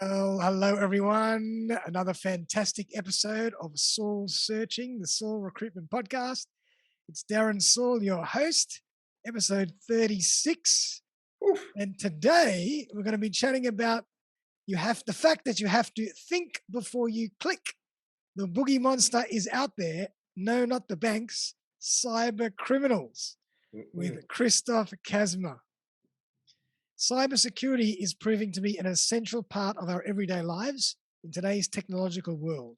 Well, hello everyone. Another fantastic episode of Soul Searching, the Soul Recruitment Podcast. It's Darren Saul, your host, episode 36. Oof. And today we're going to be chatting about the fact that you have to think before you click. The boogie monster is out there. No, not the banks, cyber criminals Mm-mm. with Kristof Kazmer. Cybersecurity is proving to be an essential part of our everyday lives in today's technological world.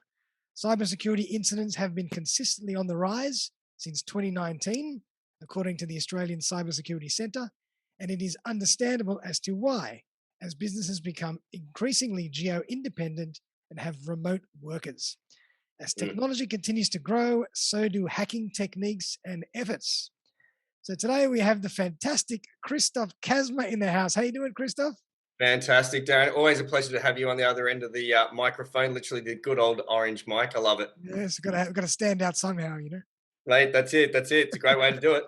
Cybersecurity incidents have been consistently on the rise since 2019, according to the Australian Cybersecurity Centre, and it is understandable as to why, as businesses become increasingly geo independent and have remote workers. As Mm. technology continues to grow, so do hacking techniques and efforts. So today we have the fantastic Kristof Kazmer in the house. How you doing, Kristof? Fantastic, Darren. Always a pleasure to have you on the other end of the microphone. Literally the good old orange mic. I love it, Yes, got to stand out somehow. mate. That's it. That's it. It's a great way to do it.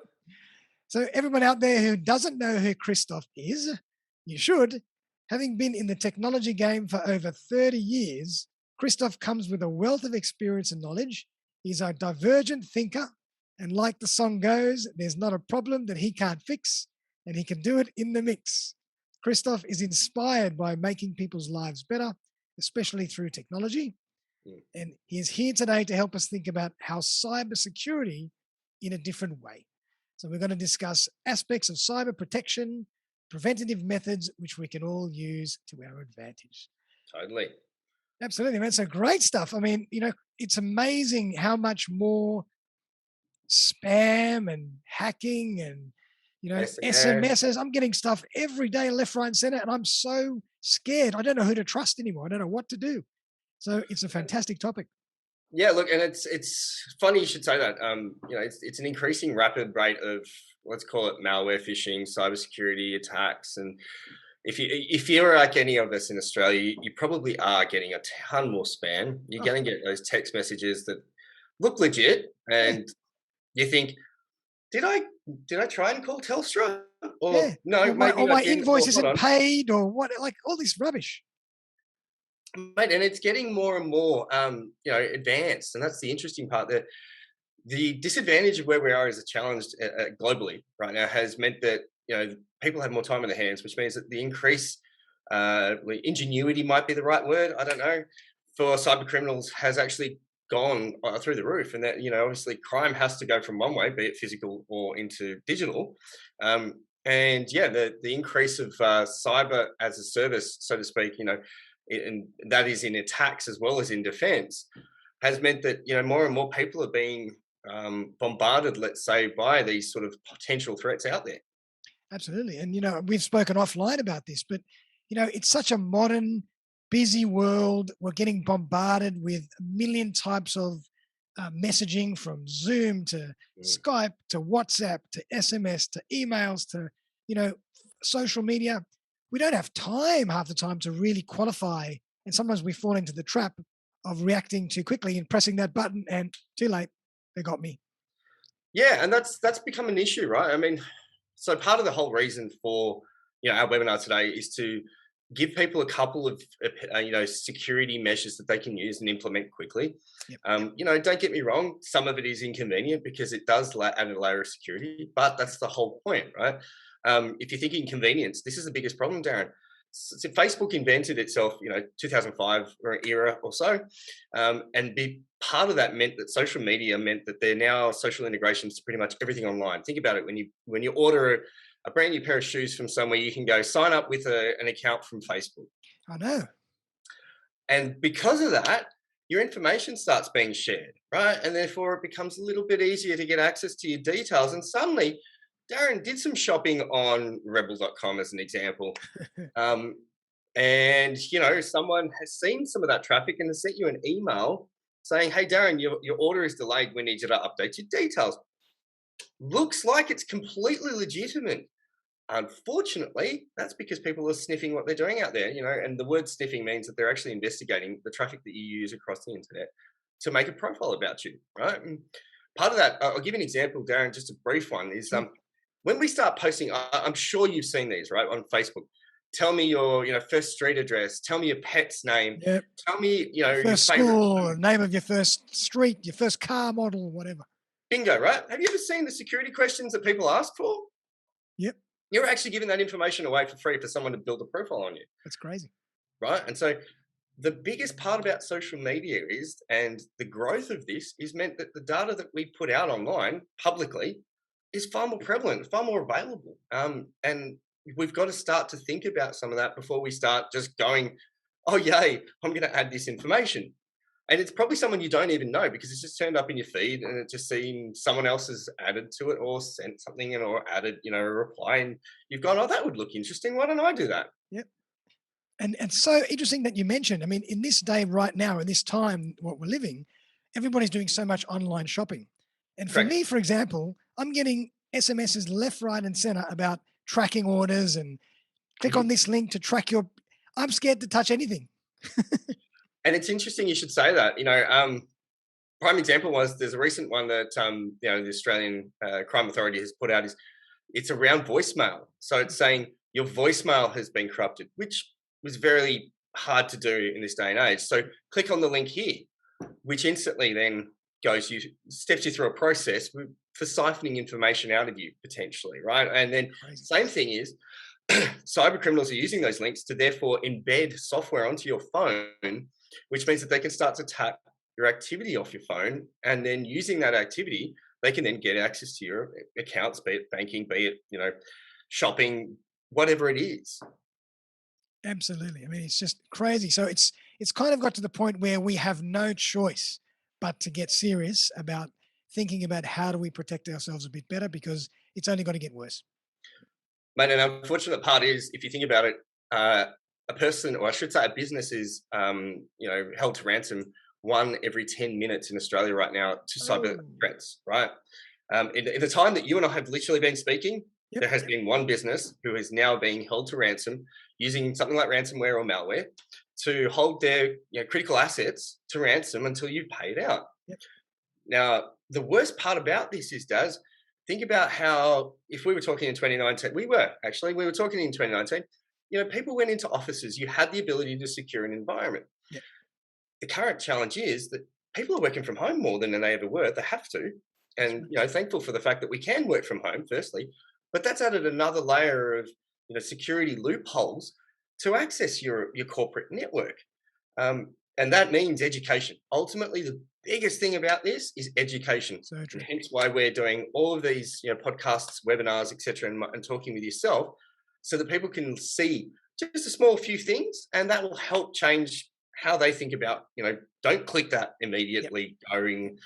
So everyone out there who doesn't know who Kristof is, you should. Having been in the technology game for over 30 years, Kristof comes with a wealth of experience and knowledge. He's a divergent thinker, and like the song goes, there's not a problem that he can't fix, and he can do it in the mix. Kristof is inspired by making people's lives better, especially through technology. Mm. And he is here today to help us think about how cybersecurity in a different way. So we're going to discuss aspects of cyber protection, preventative methods, which we can all use to our advantage. Totally. Absolutely, man. So great stuff. I mean, it's amazing how much more spam and hacking and, SMS. SMSs. I'm getting stuff every day, left, right, and center, and I'm so scared. I don't know who to trust anymore. I don't know what to do. So it's a fantastic topic. Yeah. Look, and it's funny you should say that. It's an increasing rapid rate of, let's call it, malware phishing, cybersecurity attacks, and if you're like any of us in Australia, you probably are getting a ton more spam. You're Oh, going to get those text messages that look legit, yeah, and you think, Did I did I try and call Telstra? yeah. Or no, Or maybe I my didn't. invoice Well, hold isn't on, paid, or what? Like all this rubbish. mate. And it's getting more and more, advanced. And that's the interesting part. The disadvantage of where we are as a challenge globally right now has meant that people have more time in their hands, which means that the increase, ingenuity might be the right word. I don't know. For cyber criminals has actually gone through the roof, and that obviously crime has to go from one way, be it physical or into digital. And yeah, the increase of cyber as a service, so to speak, and that is in attacks as well as in defense, has meant that more and more people are being bombarded, let's say, by these sort of potential threats out there. Absolutely. And, we've spoken offline about this, but, it's such a modern, busy world. We're getting bombarded with a million types of messaging from Zoom to Mm. Skype to WhatsApp to SMS to emails to, you know, social media. We don't have time half the time to really qualify. And sometimes we fall into the trap of reacting too quickly and pressing that button and too late, they got me. Yeah, and that's become an issue, right? I mean, so part of the whole reason for our webinar today is to give people a couple of security measures that they can use and implement quickly. Yep. Don't get me wrong, some of it is inconvenient because it does add a layer of security, but that's the whole point, right? If you're thinking convenience, this is the biggest problem, Darren. So Facebook invented itself, 2005 or era or so, and part of that meant that social media meant that there are now social integrations to pretty much everything online. Think about it: when you order a brand new pair of shoes from somewhere, you can go sign up with an account from Facebook, I know. and because of that, your information starts being shared, right? And therefore, it becomes a little bit easier to get access to your details. And suddenly, Darren did some shopping on Rebel.com as an example. Um, and someone has seen some of that traffic and has sent you an email saying, "Hey, Darren, your order is delayed. We need you to update your details." Looks like it's completely legitimate. Unfortunately, that's because people are sniffing what they're doing out there, and the word sniffing means that they're actually investigating the traffic that you use across the internet to make a profile about you, right? And part of that, I'll give you an example, Darren, just a brief one, is Sure. when we start posting, I'm sure you've seen these, right, on Facebook. tell me your, first street address, tell me your pet's name, Yep. tell me, your First favorite school, food. name of your first street, your first car model, whatever. Bingo, right? Have you ever seen the security questions that people ask for? Yep. You're actually giving that information away for free for someone to build a profile on you, That's crazy. right? And so the biggest part about social media is, and the growth of this is meant that the data that we put out online publicly is far more prevalent, far more available. And we've got to start to think about some of that before we start just going, oh, yay, I'm going to add this information. And it's probably someone you don't even know because it's just turned up in your feed and it's just seen someone else has added to it or sent something in or added, a reply. And you've gone, oh, that would look interesting. Why don't I do that? Yep. And so interesting that you mentioned, I mean, in this day right now, in this time, what we're living, everybody's doing so much online shopping. And for Correct. me, for example, I'm getting SMSs left, right, and center about tracking orders and click on this link to track your. I'm scared to touch anything. And it's interesting you should say that. Prime example was there's a recent one that the Australian Crime Authority has put out. It's around voicemail. So it's saying your voicemail has been corrupted, which was very hard to do in this day and age. So click on the link here, which instantly then steps you through a process for siphoning information out of you potentially, right? And then Crazy. same thing is cyber criminals are using those links to therefore embed software onto your phone, which means that they can start to tap your activity off your phone, and then using that activity, they can then get access to your accounts, be it banking, be it, shopping, whatever it is. Absolutely. I mean, it's just crazy. So it's kind of got to the point where we have no choice but to get serious about thinking about how do we protect ourselves a bit better because it's only going to get worse. Mate, an unfortunate part is, if you think about it, a person, or I should say a business is, held to ransom 1 every 10 minutes in Australia right now to cyber threats, right? In the time that you and I have literally been speaking, Yep. there has been one business who is now being held to ransom using something like ransomware or malware to hold their critical assets to ransom until you pay it out. Yep. Now, the worst part about this is, Daz, think about how, if we were talking in 2019, we were talking in 2019, people went into offices, you had the ability to secure an environment. Yep. The current challenge is that people are working from home more than they ever were. They have to. And, thankful for the fact that we can work from home, firstly, but that's added another layer of, security loopholes to access your corporate network. And that means education. Ultimately, the biggest thing about this is education. So true. Hence why we're doing all of these, podcasts, webinars, etc., and talking with yourself, so that people can see just a small few things, and that will help change how they think about, don't click that immediately. Yep. Going,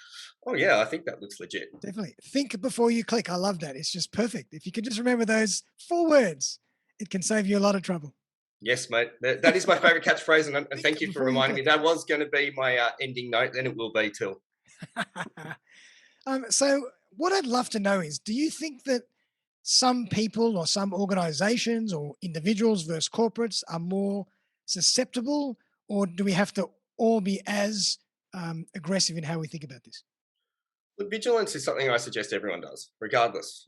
oh yeah, I think that looks legit. Definitely. Think before you click. I love that. It's just perfect. If you can just remember those 4 words, it can save you a lot of trouble. Yes, mate. That is my favorite catchphrase, and thank you for reminding me. That was going to be my ending note, and it will be too. So what I'd love to know is, do you think that some people or some organizations or individuals versus corporates are more susceptible, or do we have to all be as aggressive in how we think about this? Look, vigilance is something I suggest everyone does, regardless.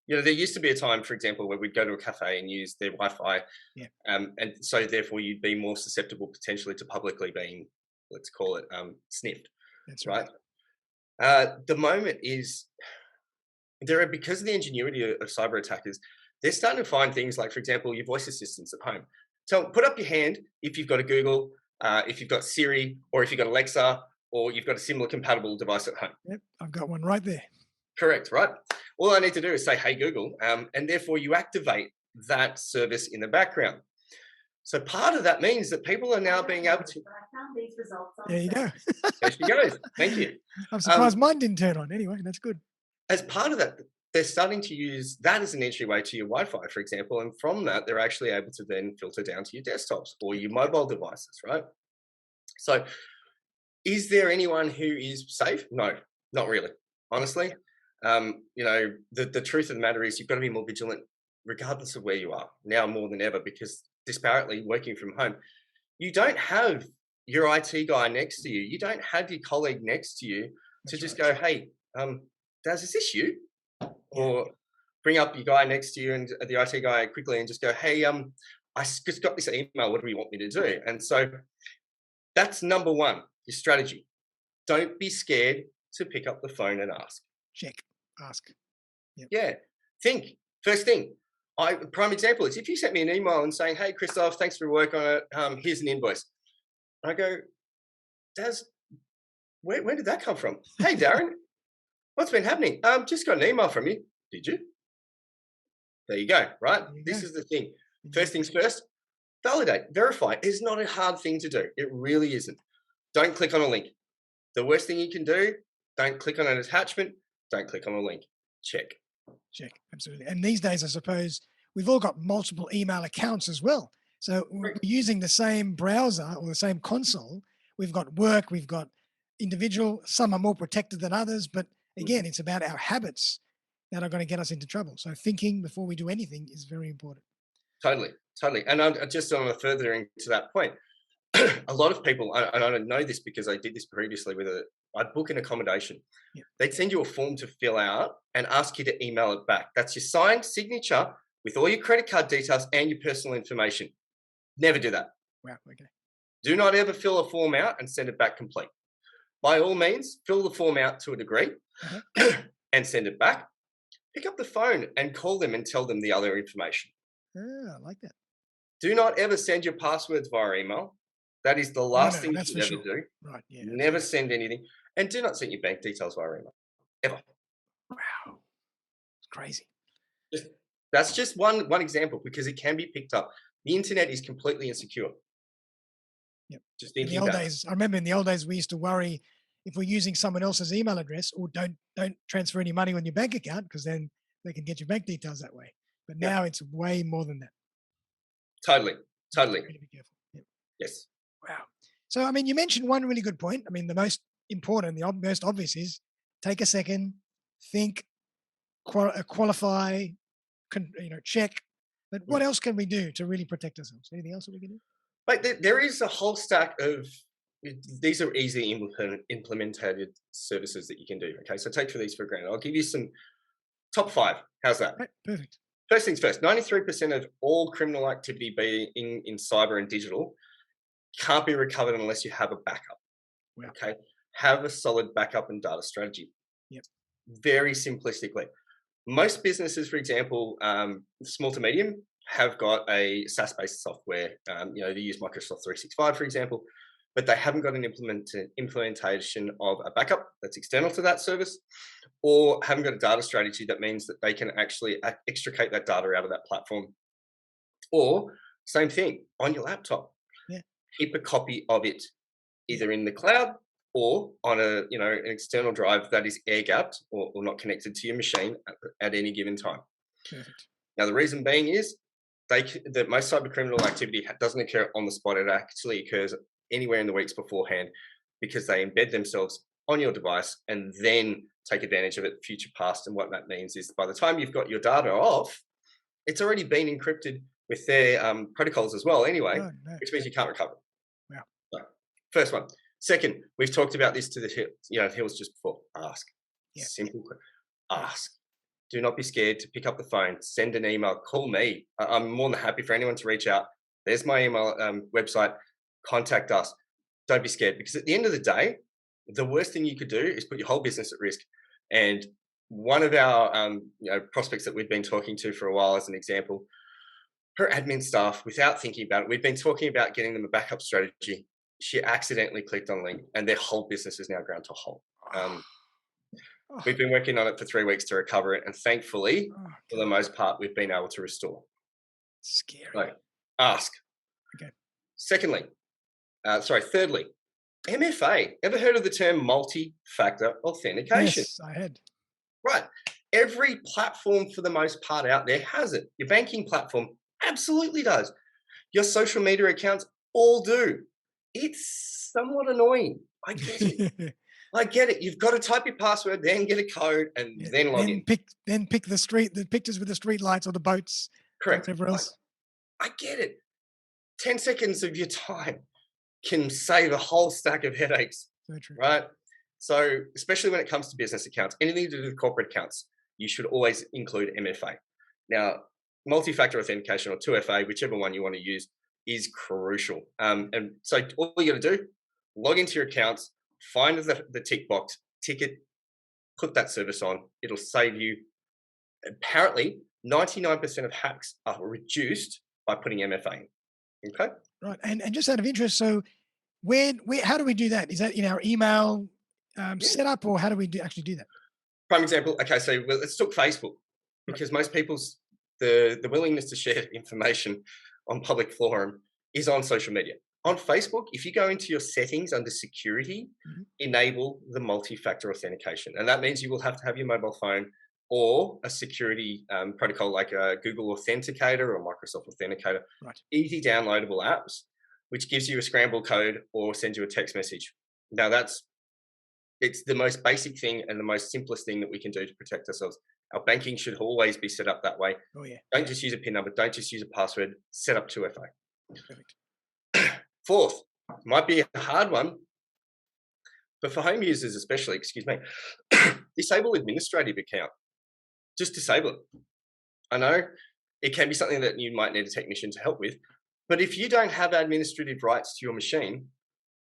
There used to be a time, for example, where we'd go to a cafe and use their Wi-Fi, and so therefore you'd be more susceptible potentially to publicly being, let's call it, sniffed. That's right. The moment is because of the ingenuity of cyber attackers, they're starting to find things like, for example, your voice assistants at home. So put up your hand if you've got a Google, if you've got Siri, or if you've got Alexa, or you've got a similar compatible device at home. Yep, I've got one right there. Correct, right? All I need to do is say, hey, Google, and therefore you activate that service in the background. So part of that means that people are now being able to... I found these results on there you go. There she goes. Thank you. I'm surprised mine didn't turn on. Anyway, that's good. As part of that, they're starting to use that as an entryway to your Wi-Fi, for example, and from that, they're actually able to then filter down to your desktops or your mobile devices, right? So is there anyone who is safe? No, not really, honestly. The truth of the matter is you've got to be more vigilant regardless of where you are, now more than ever, because disparately working from home, you don't have your IT guy next to you. You don't have your colleague next to you to just go, hey, Daz, is this you? Or bring up your guy next to you and the IT guy quickly and just go, hey, just got this email. What do you want me to do? And so that's number one, your strategy. Don't be scared to pick up the phone and ask. Check. Ask. Yep. Yeah. Think. First thing. Prime example is if you sent me an email and saying, "Hey, Kristof, thanks for your work on it. Here's an invoice." I go, "Daz, where did that come from?" "Hey, Darren, what's been happening?" Just got an email from you." "Did you?" There you go. Right. This is the thing. First things first. Validate. Verify. It's not a hard thing to do. It really isn't. Don't click on a link. The worst thing you can do, don't click on an attachment. Don't click on a link. Check. Check. Absolutely. And these days, I suppose we've all got multiple email accounts as well. So we're using the same browser or the same console. We've got work, we've got individual. Some are more protected than others. But again, it's about our habits that are going to get us into trouble. So thinking before we do anything is very important. Totally. And just on a furthering to that point, a lot of people, and I know this because I did this previously I'd book an accommodation. Yeah. They'd send you a form to fill out and ask you to email it back. That's your signed signature with all your credit card details and your personal information. Never do that. Wow. Okay. Do not ever fill a form out and send it back complete. By all means, fill the form out to a degree and send it back. Pick up the phone and call them and tell them the other information. I like that. Do not ever send your passwords via email. That is the last thing you should ever do. Right. Yeah. Never send anything. And do not send your bank details via email. Ever. Wow. It's crazy. That's just one example because it can be picked up. The internet is completely insecure. Yep. Just thinking in the old about days, I remember in the old days we used to worry if we're using someone else's email address, or don't transfer any money on your bank account because then they can get your bank details that way. But now it's way more than that. Totally. Really be careful. Yep. Yes. Wow. So, I mean, you mentioned one really good point. I mean, the most important, the most obvious is take a second, think, qualify, check. But what else can we do to really protect ourselves? Anything else that we can do? But there is a whole stack of, these are easy implemented services that you can do. Okay, so take these for granted. I'll give you some top 5. How's that? Right, perfect. First things first, 93% of all criminal activity being in cyber and digital can't be recovered unless you have a backup. Wow. Okay, have a solid backup and data strategy. Yep. Very simplistically, most businesses, for example, small to medium, have got a SaaS-based software. They use Microsoft 365, for example, but they haven't got an implementation of a backup that's external to that service, or haven't got a data strategy that means that they can actually extricate that data out of that platform. Or same thing on your laptop. Yeah. Keep a copy of it either in the cloud or on an external drive that is air gapped or not connected to your machine at any given time. Perfect. Now, the reason being is that most cyber criminal activity doesn't occur on the spot. It actually occurs anywhere in the weeks beforehand because they embed themselves on your device and then take advantage of it future past. And what that means is by the time you've got your data off, it's already been encrypted with their protocols as well anyway, which means you can't recover. Wow. So, first one. Second, we've talked about this to the hills just before. Ask. Yeah. Simple. Ask. Do not be scared to pick up the phone, send an email, call me. I'm more than happy for anyone to reach out. There's my email website. Contact us. Don't be scared, because at the end of the day, the worst thing you could do is put your whole business at risk. And one of our prospects that we've been talking to for a while, as an example, her admin staff, without thinking about it, we've been talking about getting them a backup strategy. She accidentally clicked on a link and their whole business is now ground to a halt. We've been working on it for 3 weeks to recover it. And thankfully, for the most part, we've been able to restore. Scary. So, ask. Okay. Thirdly, MFA. Ever heard of the term multi-factor authentication? Yes, I had. Right. Every platform for the most part out there has it. Your banking platform absolutely does. Your social media accounts all do. It's somewhat annoying. I get it. I get it. You've got to type your password, then get a code, and then log in. Then pick the pictures with the street lights or the boats. Correct. Whatever else. I get it. 10 seconds of your time can save a whole stack of headaches. So true. Right? So, especially when it comes to business accounts, anything to do with corporate accounts, you should always include MFA. Now, multi-factor authentication or 2FA, whichever one you want to use, is crucial. And so all you got to do, log into your accounts, find the tick box, tick it, put that service on. It'll save you. Apparently, 99% of hacks are reduced by putting MFA in. Okay. Right. And just out of interest, so how do we do that? Is that in our email Yeah. setup, or how do we actually do that? Prime example. Okay, so let's talk Facebook, because most people's the willingness to share information on public forum is on social media. On Facebook, if you go into your settings under security, enable the multi-factor authentication, and that means you will have to have your mobile phone or a security protocol like a Google Authenticator or Microsoft Authenticator. Right. Easy downloadable apps, which gives you a scramble code or sends you a text message. Now it's the most basic thing and the most simplest thing that we can do to protect ourselves. Our banking should always be set up that way. Oh yeah. Don't just use a PIN number. Don't just use a password. Set up 2FA. Perfect. Fourth, might be a hard one, but for home users especially, excuse me, disable administrative account. Just disable it. I know it can be something that you might need a technician to help with, but if you don't have administrative rights to your machine,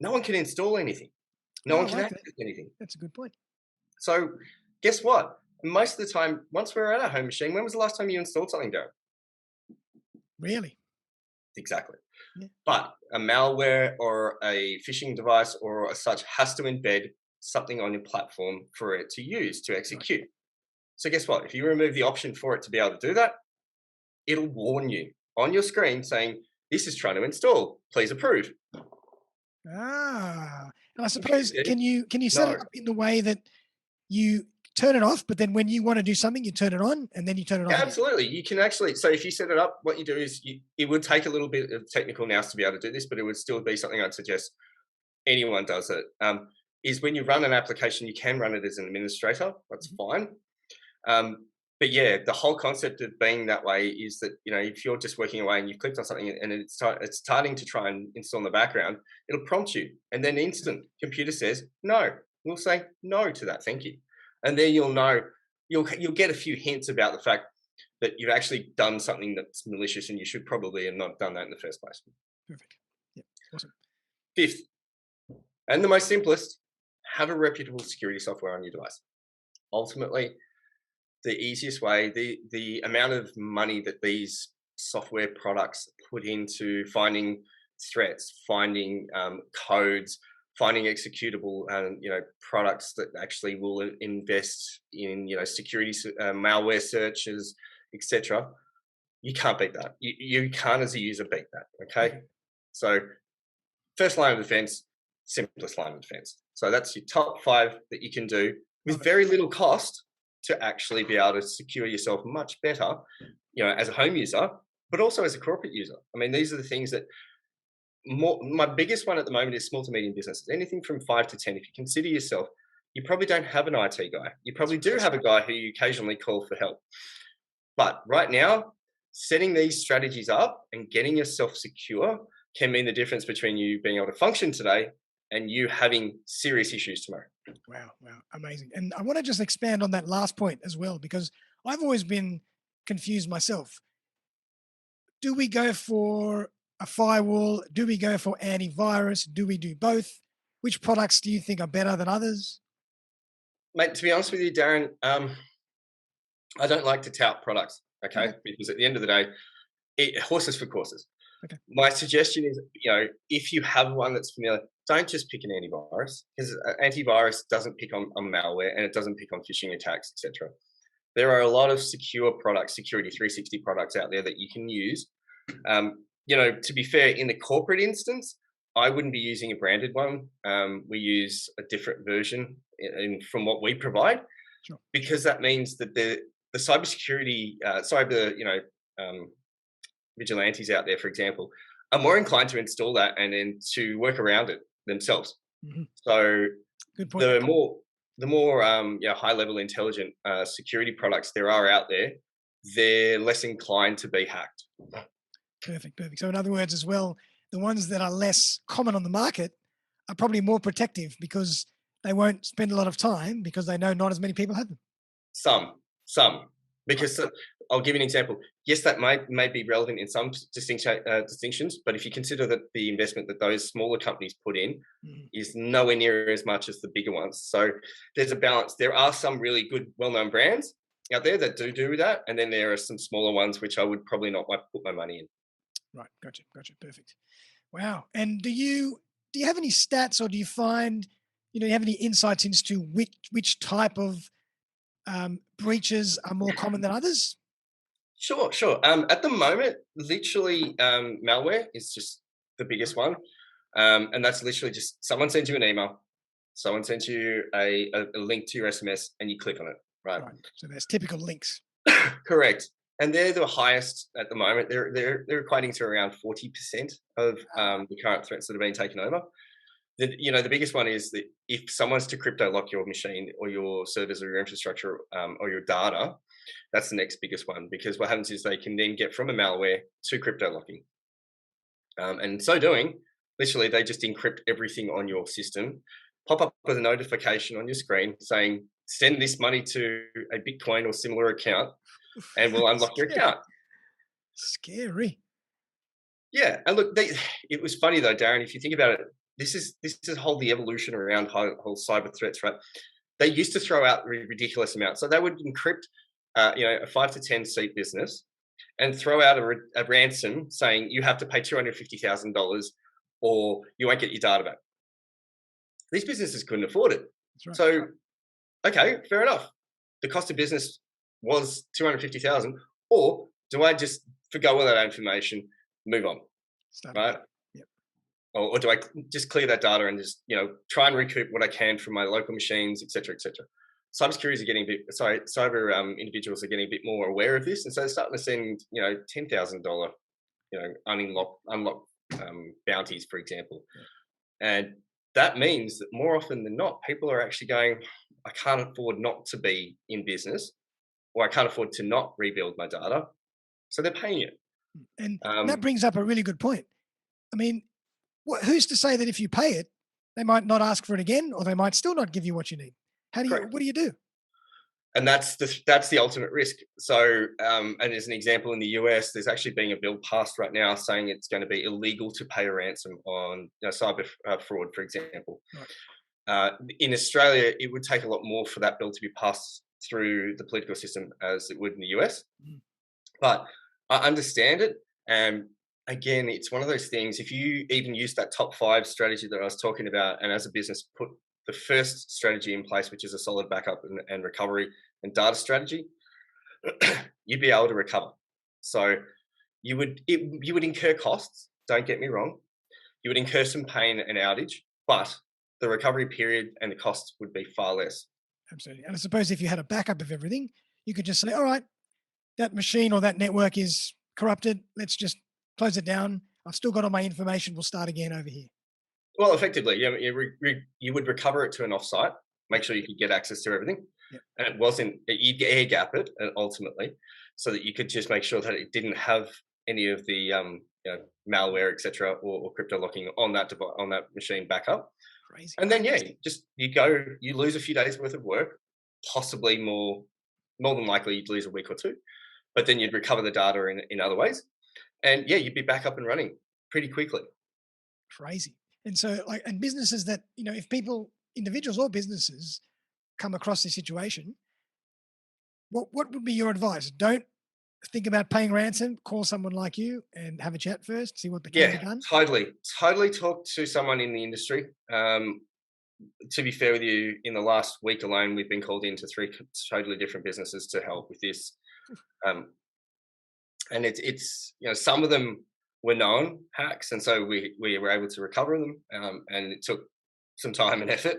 no one can install anything. No one can access anything. That's a good point. So guess what? Most of the time, once we're at our home machine, when was the last time you installed something, Darren? Really? Exactly. Yeah. But a malware or a phishing device or as such has to embed something on your platform for it to use to execute. Right. So guess what? If you remove the option for it to be able to do that, it'll warn you on your screen saying, this is trying to install, please approve. And I suppose, can you set it up in the way that you turn it off, but then when you want to do something, you turn it on and then you turn it off? Yeah, absolutely. You can actually, so if you set it up, what you do is it would take a little bit of technical nous to be able to do this, but it would still be something I'd suggest anyone does it. Is when you run an application, you can run it as an administrator. That's fine. But yeah, the whole concept of being that way is that, if you're just working away and you've clicked on something and it's starting to try and install in the background, it'll prompt you. And then instant computer says, no. We'll say no to that. Thank you. And then you'll know, you'll get a few hints about the fact that you've actually done something that's malicious and you should probably have not done that in the first place. Perfect. Yeah, awesome. Fifth, and the most simplest, have a reputable security software on your device. Ultimately, the easiest way, the amount of money that these software products put into finding threats, finding codes, finding executable products that actually will invest in security, malware searches, etc. You can't beat that. You can't as a user beat that. Okay, so first line of defense, simplest line of defense. So that's your top 5 that you can do with very little cost to actually be able to secure yourself much better, as a home user, but also as a corporate user. I mean, these are the things that my biggest one at the moment is small to medium businesses. Anything from 5 to 10. If you consider yourself, you probably don't have an IT guy. You probably do have a guy who you occasionally call for help. But right now, setting these strategies up and getting yourself secure can mean the difference between you being able to function today and you having serious issues tomorrow. Wow, amazing. And I want to just expand on that last point as well, because I've always been confused myself. Do we go for a firewall? Do we go for antivirus? Do we do both? Which products do you think are better than others? Mate, to be honest with you, Darren, I don't like to tout products, okay? Because at the end of the day, horses for courses. Okay. My suggestion is, if you have one that's familiar, don't just pick an antivirus, because antivirus doesn't pick on malware and it doesn't pick on phishing attacks, etc. There are a lot of secure products, Security 360 products out there that you can use. To be fair, in the corporate instance, I wouldn't be using a branded one. We use a different version from what we provide, because that means that the cybersecurity, vigilantes out there, for example, are more inclined to install that and then to work around it themselves. So good point. The more high level intelligent security products there are out there, they're less inclined to be hacked. Perfect. So in other words as well, the ones that are less common on the market are probably more protective because they won't spend a lot of time because they know not as many people have them. Some, because I'll give you an example. Yes, that may be relevant in some distinctions, but if you consider that the investment that those smaller companies put in Mhm. is nowhere near as much as the bigger ones. So there's a balance. There are some really good, well-known brands out there that do that, and then there are some smaller ones which I would probably not put my money in. Right. Gotcha. Gotcha. Perfect. Wow. And do you have any stats, or do you find, you have any insights into which type of breaches are more common than others? Sure, sure. At the moment, literally, malware is just the biggest Right. one, and that's literally just someone sends you an email, someone sends you a link to your SMS, and you click on it. Right. Right. So there's typical links. Correct. And they're the highest at the moment. They're equating to around 40% of Wow. the current threats that have been taken over. The biggest one is that if someone's to crypto lock your machine or your servers or your infrastructure or your data, that's the next biggest one, because what happens is they can then get from a malware to crypto locking. And in so doing, literally, they just encrypt everything on your system, pop up with a notification on your screen saying, send this money to a Bitcoin or similar account, and we'll unlock your Scary. account. Scary. Yeah, and look, it was funny though, Darren. If you think about it, this is whole the evolution around whole cyber threats, right? They used to throw out ridiculous amounts, so they would encrypt, a 5 to 10 seat business, and throw out a ransom saying you have to pay $250,000 or you won't get your data back. These businesses couldn't afford it, That's right. so okay, fair enough. The cost of business was 250,000, or do I just forgo all that information, move on, Start again. right? Yep. Or do I just clear that data and just try and recoup what I can from my local machines, etc., etc. Cybersecurity are getting a bit sorry, cyber individuals are getting a bit more aware of this, and so they're starting to send $10,000 unlock bounties, for example, Yeah. and that means that more often than not, people are actually going, I can't afford not to be in business, or I can't afford to not rebuild my data, so they're paying it. And that brings up a really good point. I mean, who's to say that if you pay it, they might not ask for it again, or they might still not give you what you need? Correct. What do you do? And that's the ultimate risk. So, and as an example, in the US, there's actually being a bill passed right now saying it's going to be illegal to pay a ransom on cyber fraud, for example. Right. In Australia, it would take a lot more for that bill to be passed through the political system as it would in the US. Mm. But I understand it. And again, it's one of those things. If you even use that top 5 strategy that I was talking about, and as a business put the first strategy in place, which is a solid backup and recovery and data strategy, you'd be able to recover. So you would incur costs. Don't get me wrong. You would incur some pain and outage, but the recovery period and the costs would be far less. Absolutely. And I suppose if you had a backup of everything, you could just say, all right, that machine or that network is corrupted. Let's just close it down. I've still got all my information. We'll start again over here. Well, effectively, you would recover it to an offsite, make Yep. sure you could get access to everything, Yep. and it wasn't you'd air gap it ultimately, so that you could just make sure that it didn't have any of the malware, etc., or crypto locking on that on that machine backup. Crazy. And then yeah, you lose a few days worth of work, possibly more than likely you'd lose a week or two, but then you'd recover the data in other ways, and yeah, you'd be back up and running pretty quickly. Crazy. And so, like, and businesses that, if people, individuals or businesses, come across this situation, what would be your advice? Don't think about paying ransom. Call someone like you and have a chat first, see what can be Yeah, done. totally talk to someone in the industry. To be fair with you, in the last week alone, we've been called into 3 totally different businesses to help with this. Um, and it's some of them were known hacks, and so we were able to recover them, and it took some time and effort.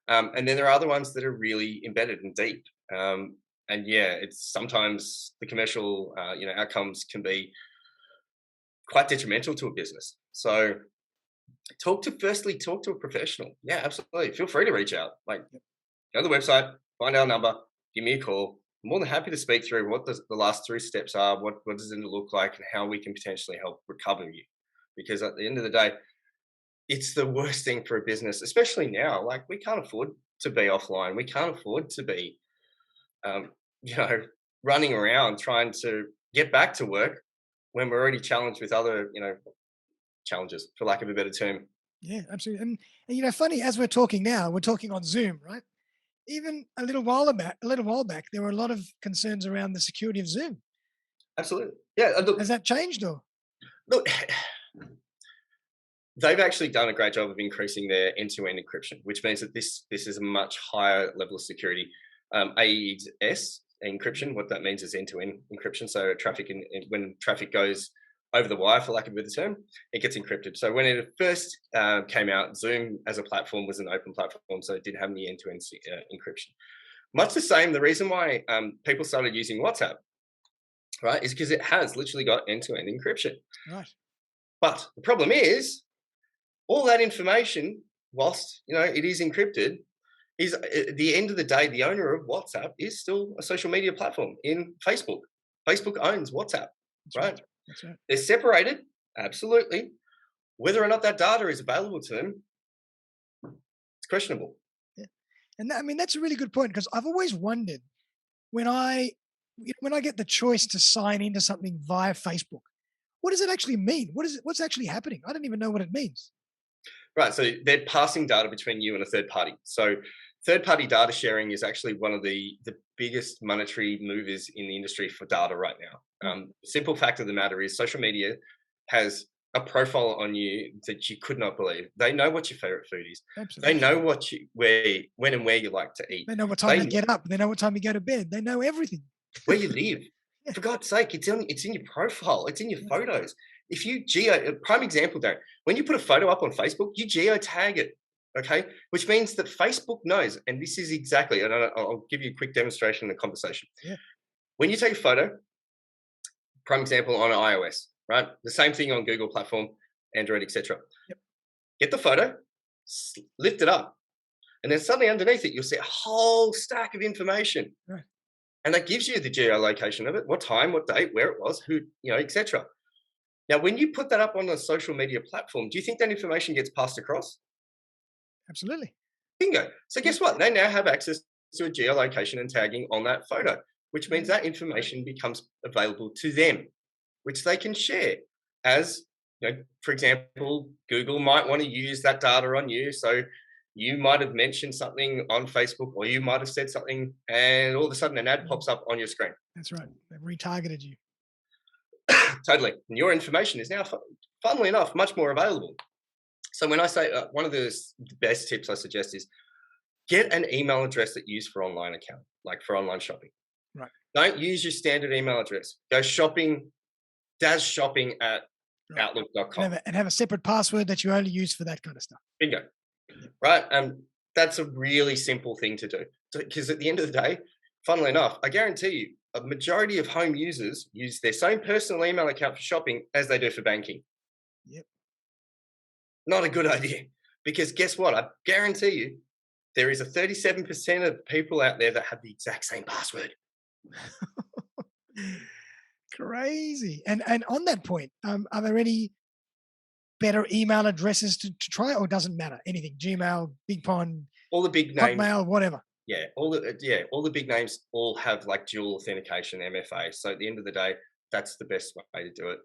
And then there are other ones that are really embedded and deep. And yeah, it's sometimes the commercial outcomes can be quite detrimental to a business. So talk to a professional. Yeah, absolutely. Feel free to reach out. Like, go to the website, find our number, give me a call. I'm more than happy to speak through what the last 3 steps are, what does it look like, and how we can potentially help recover you. Because at the end of the day, it's the worst thing for a business, especially now. Like, we can't afford to be offline. We can't afford to be, um, you know, running around trying to get back to work when we're already challenged with other, challenges, for lack of a better term. Yeah, absolutely. And funny, as we're talking now, we're talking on Zoom, right? Even a little while back, there were a lot of concerns around the security of Zoom. Absolutely. Yeah. Has that changed or? Look, they've actually done a great job of increasing their end-to-end encryption, which means that this is a much higher level of security. AES encryption, what that means is end-to-end encryption. So when traffic goes over the wire, for lack of a better term, it gets encrypted. So when it first came out, Zoom as a platform was an open platform, so it did have the end-to-end encryption. Much the same, the reason why people started using WhatsApp, right, is because it has literally got end-to-end encryption. Right. But the problem is, all that information, whilst it is encrypted, is at the end of the day, the owner of WhatsApp is still a social media platform in Facebook. Facebook owns WhatsApp, That's right? right. That's right. They're separated, absolutely. Whether or not that data is available to them, it's questionable. Yeah. And that's a really good point, because I've always wondered when I get the choice to sign into something via Facebook, what does it actually mean? What's actually happening? I don't even know what it means. Right, so they're passing data between you and a third party. So third-party data sharing is actually one of the biggest monetary movers in the industry for data right now. Simple fact of the matter is social media has a profile on you that you could not believe. They know what your favorite food is. They Absolutely. know when and where you like to eat. They know what time They you know get up. They know what time you go to bed. They know everything. where you live. Yeah. For God's sake, it's in your profile. It's in your Yeah. photos. If you prime example, Darren, when you put a photo up on Facebook, you geo tag it, okay? Which means that Facebook knows, and this is exactly, and I'll give you a quick demonstration in the conversation. Yeah. When you take a photo, prime example on iOS, right? The same thing on Google platform, Android, etc. Yep. Get the photo, lift it up, and then suddenly underneath it, you'll see a whole stack of information. Right. And that gives you the geolocation of it, what time, what date, where it was, who, etc. Now, when you put that up on a social media platform, do you think that information gets passed across? Absolutely. Bingo. So Yeah. guess what? They now have access to a geolocation and tagging on that photo, which means that information becomes available to them, which they can share. As for example, Google might want to use that data on you. So you might have mentioned something on Facebook, or you might have said something, and all of a sudden an ad pops up on your screen. That's right. They've retargeted you. Totally. And your information is now, funnily enough, much more available. So when I say one of the best tips I suggest is get an email address that you use for online account, like for online shopping. Right. Don't use your standard email address. Go shopping, shopping at outlook.com. And have a separate password that you only use for that kind of stuff. Bingo. Right. That's a really simple thing to do, because at the end of the day, funnily enough, I guarantee you, a majority of home users use their same personal email account for shopping as they do for banking. Yep. Not a good idea, because guess what? I guarantee you, there is a 37% of people out there that have the exact same password. Crazy. And on that point, are there any better email addresses to try, or doesn't matter? Anything, Gmail, Big Pond, All the big names, Hotmail, whatever. Yeah, all the big names all have like dual authentication, MFA. So at the end of the day, that's the best way to do it.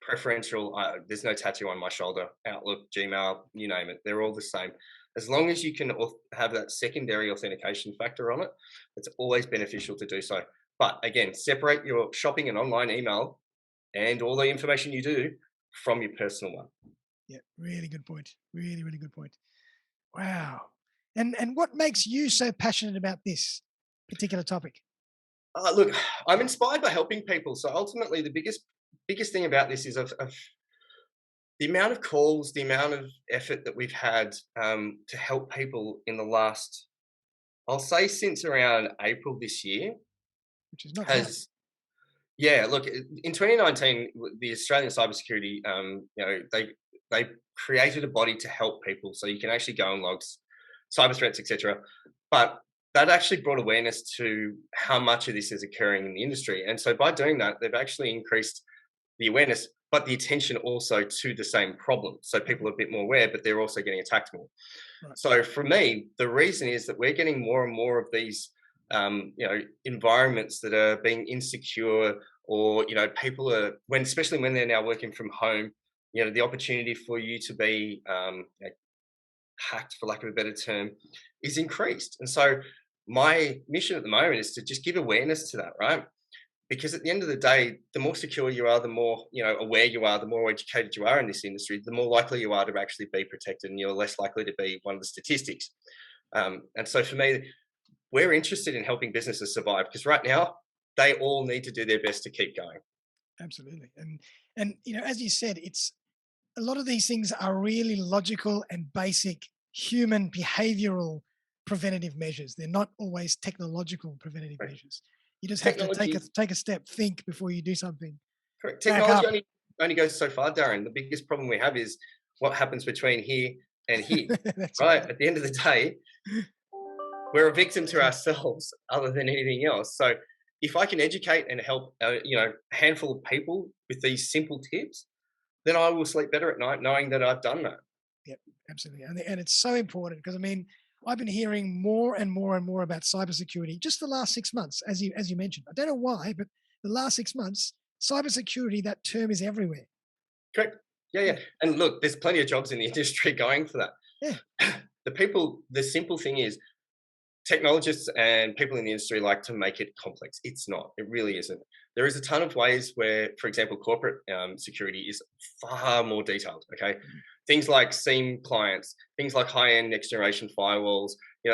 Preferential. There's no tattoo on my shoulder. Outlook, Gmail, you name it, they're all the same. As long as you can have that secondary authentication factor on it, it's always beneficial to do so. But again, separate your shopping and online email and all the information you do from your personal one. Yeah, really good point. Really, really good point. Wow. And what makes you so passionate about this particular topic? Look, I'm inspired by helping people. So ultimately, the biggest thing about this is of the amount of calls, the amount of effort that we've had to help people in the last, I'll say since around April this year, Which is not has. Yeah, look, in 2019, the Australian Cybersecurity, they created a body to help people, so you can actually go and log cyber threats, etc. But that actually brought awareness to how much of this is occurring in the industry, and so by doing that, they've actually increased the awareness, but the attention also to the same problem. So people are a bit more aware, but they're also getting attacked more. Right. So for me, the reason is that we're getting more and more of these environments that are being insecure, or people are, especially when they're now working from home, the opportunity for you to be hacked, for lack of a better term, is increased. And so my mission at the moment is to just give awareness to that, right? Because at the end of the day, the more secure you are, the more aware you are, the more educated you are in this industry, the more likely you are to actually be protected, and you're less likely to be one of the statistics. And so for me, we're interested in helping businesses survive, because right now they all need to do their best to keep going. Absolutely. And as you said, it's a lot of these things are really logical and basic human behavioral preventative measures. They're not always technological preventative Right. measures. You just have to Technology, take a step, think before you do something. correct. Back Technology up. only goes so far, Darren. The biggest problem we have is what happens between here and here. That's Right. right. At the end of the day, we're a victim to ourselves other than anything else. So if I can educate and help, a handful of people with these simple tips, then I will sleep better at night knowing that I've done that. Yep, absolutely. And it's so important because I've been hearing more and more and more about cybersecurity just the last 6 months, as you mentioned. I don't know why, but the last 6 months, cybersecurity, that term is everywhere. Correct. Yeah, Yeah, yeah. And look, there's plenty of jobs in the industry going for that. yeah, The simple thing is, technologists and people in the industry like to make it complex. It's not. It really isn't. There is a ton of ways where, for example, corporate security is far more detailed. Okay, things like SIEM clients, things like high-end next-generation firewalls.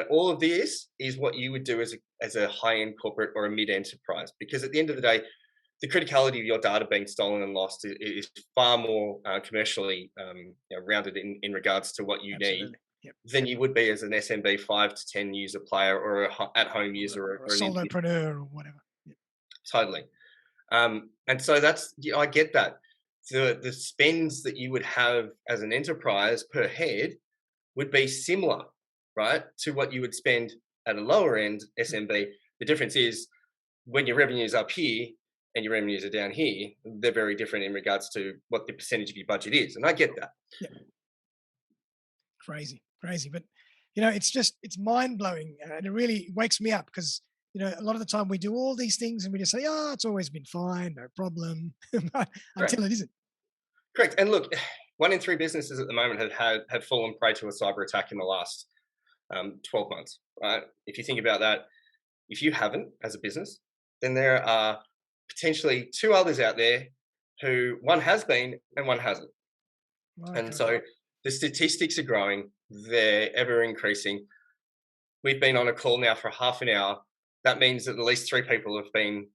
All of this is what you would do as a high-end corporate or a mid-enterprise. Because at the end of the day, the criticality of your data being stolen and lost is far more commercially rounded in regards to what you need absolutely. Yep. than you would be as an SMB 5 to 10 user player, or a at-home user, Or a or an individual. solopreneur or whatever. Yep. Totally. And so that's, I get that. The spends that you would have as an enterprise per head would be similar, right, to what you would spend at a lower end SMB. The difference is, when your revenues up here and your revenues are down here, they're very different in regards to what the percentage of your budget is. And I get that. Yep. Crazy, crazy. But it's mind blowing, and it really wakes me up because a lot of the time we do all these things and we just say, "Oh, it's always been fine, no problem," but Correct. until it isn't. Correct. And look, 1 in 3 businesses at the moment have fallen prey to a cyber attack in the last 12 months, right? If you think about that, if you haven't as a business, then there are potentially 2 others out there who, one has been and one hasn't. My And God. so the statistics are growing, they're ever increasing. We've been on a call now for half an hour. That means that at least 3 people have been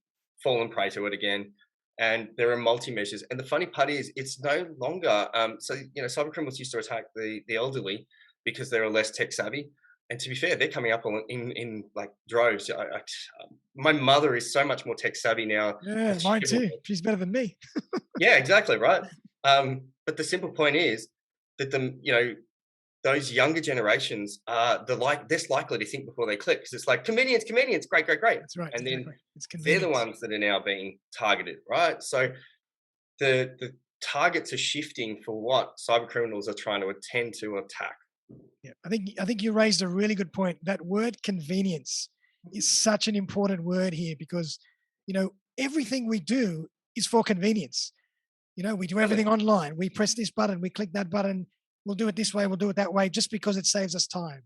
fallen prey to it again. And there are multi measures. And the funny part is, it's no longer cyber criminals used to attack the elderly because they were less tech savvy. And to be fair, they're coming up in like droves. My mother is so much more tech savvy now. Yeah, mine too. She's better than me. Yeah, exactly right. But the simple point is that those younger generations are less likely to think before they click, because it's like, convenience, convenience, great, great, great. That's right. And then Exactly. It's they're the convenience. ones that are now being targeted, right? So the targets are shifting for what cyber criminals are trying to attend to attack. Yeah, I think you raised a really good point. That word convenience is such an important word here because everything we do is for convenience. We do Totally. everything online. We press this button, we click that button. We'll do it this way, we'll do it that way, just because it saves us time.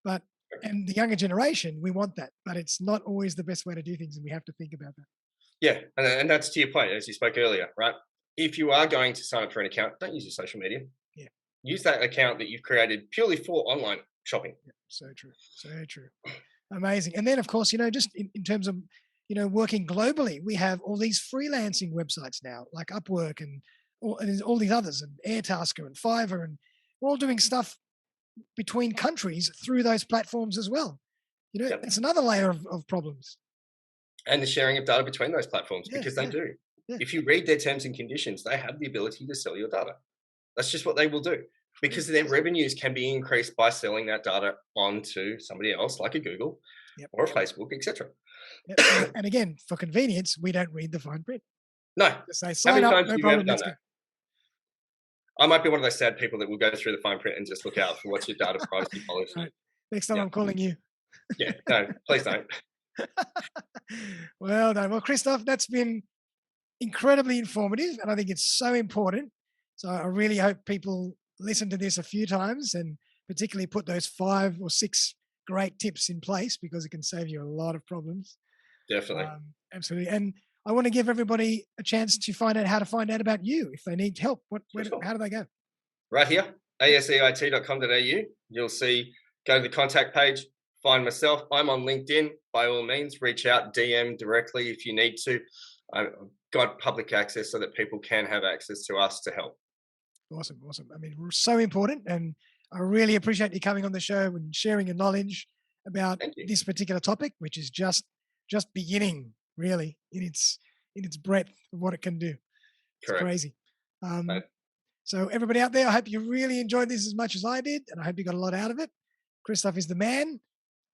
But and the younger generation, we want that, but it's not always the best way to do things, and we have to think about that. Yeah, and that's to your point, as you spoke earlier, right? If you are going to sign up for an account, don't use your social media. Yeah, Use that account that you've created purely for online shopping. yeah, so true, so true. Amazing. And then, of course, just in terms of working globally, we have all these freelancing websites now, like Upwork and there's all these others, and Airtasker and Fiverr, and we're all doing stuff between countries through those platforms as well. Yep. It's another layer of problems. And the sharing of data between those platforms, Yeah, because they yeah, do. yeah. If you read their terms and conditions, they have the ability to sell your data. That's just what they will do, because their revenues can be increased by selling that data onto somebody else, like a Google Yep. or a Facebook, etc. Yep. And again, for convenience, we don't read the fine print. No. Just say, How sign many up, times no have you ever problem, done let's go. that? I might be one of those sad people that will go through the fine print and just look out for what's your data privacy policy. Right. Next time Yeah. I'm calling you. Yeah. No, please don't. Well done. Well, Kristof, that's been incredibly informative, and I think it's so important. So I really hope people listen to this a few times and particularly put those 5 or 6 great tips in place because it can save you a lot of problems. Definitely. Absolutely. And I want to give everybody a chance to find out how to find out about you if they need help. Sure. How do they go? Right here, aseit.com.au. You'll see, go to the contact page, find myself. I'm on LinkedIn. By all means, reach out, DM directly if you need to. I've got public access so that people can have access to us to help. Awesome, awesome. I mean, we're so important, and I really appreciate you coming on the show and sharing your knowledge about Thank you. this particular topic, which is just beginning, really, in its breadth of what it can do. It's Correct. crazy. Um, Right. so everybody out there, I hope you really enjoyed this as much as I did, and I hope you got a lot out of it. Kristof is the man,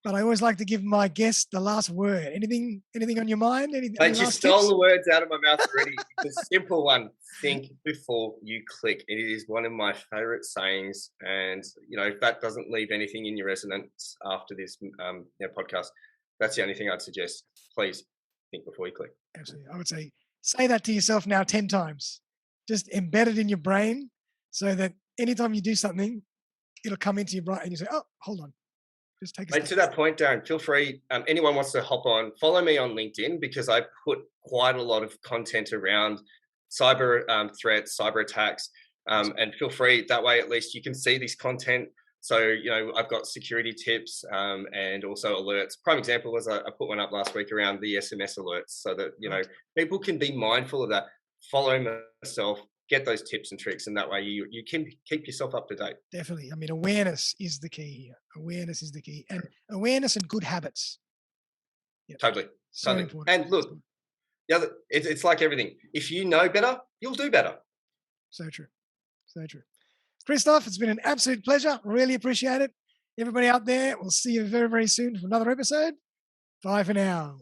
but I always like to give my guest the last word. Anything on your mind? Any Mate, you last stole tips? the words out of my mouth already. It's a simple one. Think before you click. It is one of my favorite sayings. And, if that doesn't leave anything in your resonance after this podcast, that's the only thing I'd suggest. Please think before you click. Absolutely. I would say that to yourself now 10 times. Just embed it in your brain so that anytime you do something, it'll come into your brain and you say, oh, hold on. Just take a Mate, step. to that point, Darren, feel free. Anyone wants to hop on, follow me on LinkedIn because I put quite a lot of content around cyber threats, cyber attacks, and feel free. That way, at least you can see this content. So, I've got security tips and also alerts. Prime example was I put one up last week around the SMS alerts so that, Right. people can be mindful of that. Follow myself, get those tips and tricks, and that way you can keep yourself up to date. Definitely. I mean, awareness is the key here. Awareness is the key. And awareness and good habits. Yep. Totally. So Totally. important. And look, it's like everything. If you know better, you'll do better. So true. So true. Kristof, it's been an absolute pleasure. Really appreciate it. Everybody out there, we'll see you very, very soon for another episode. Bye for now.